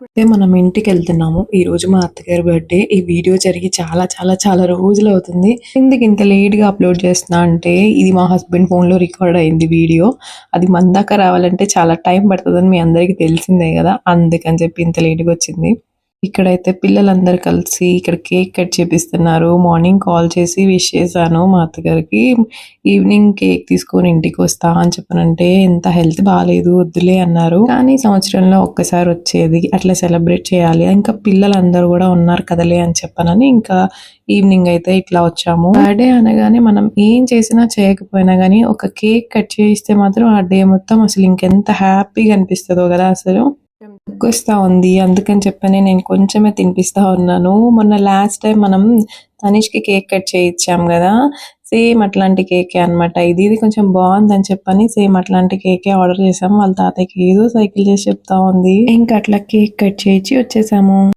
ఇప్పుడైతే మనం ఇంటికెళ్తున్నాము. ఈరోజు మా అత్తగారి బర్త్‌డే. ఈ వీడియో జరిగి చాలా చాలా చాలా రోజులవుతుంది. ఎందుకు ఇంత లేట్‌గా అప్‌లోడ్ చేస్తున్నా అంటే, ఇది మా హస్బెండ్ ఫోన్‌లో రికార్డ్ అయింది వీడియో. అది మన దాకా రావాలంటే చాలా టైం పడతదని మీ అందరికీ తెలిసిందే గదా! అందుకని చెప్పి ఇంత లేట్‌గొచ్చింది. ఇక్కడైతే పిల్లలందరూ కలిసి ఇక్కడ కేక్ కట్ చేపిస్తున్నారు. మార్నింగ్ కాల్ చేసి విష్ చేశాను మా అత్తగారికి. ఈవినింగ్ కేక్ తీసుకొని ఇంటికొస్తా అని చెప్పనంటే, ఎంత హెల్త్ బాలేదు వద్దులే అన్నారు. కానీ సంవత్సరంలో ఒక్కసారి వచ్చేది. అట్లా సెలబ్రేట్ చేయాలి. ఇంకా పిల్లలందరూ గూడా ఉన్నారు కదలే అని చెప్పనని ఇంకా ఈవినింగ్ అయితే ఇట్లా వచ్చాము. బర్త్‌డే అనగానే మనం ఏం చేసినా చేయకపోయినా గానీ, ఒక కేక్ కట్ చేయిస్తే మాత్రం ఆ డే మొత్తం అసలు ఇంకెంత హ్యాపీగా అనిపిస్తదో గదా అసలు. దగ్గొస్తా ఉంది. అందుకని చెప్పని నేను కొంచెమే తినిపిస్తా ఉన్నాను. మొన్న లాస్ట్ టైమ్ మనం తనీష్‌కి కేక్ కట్ చేయిచ్చాం గదా! సేమ్ అట్లాంటి కేకే అనమాట. ఇది కొంచెం బావుందని చెప్పని సేమ్ అట్లాంటి కేకే ఆర్డర్ చేసాము. వాళ్ళ తాతయ్యకి ఏదో సైకిల్ చేసి చెప్తా ఉంది. ఇంక అట్లా కేక్ కట్ చేయించి వచ్చేసాము.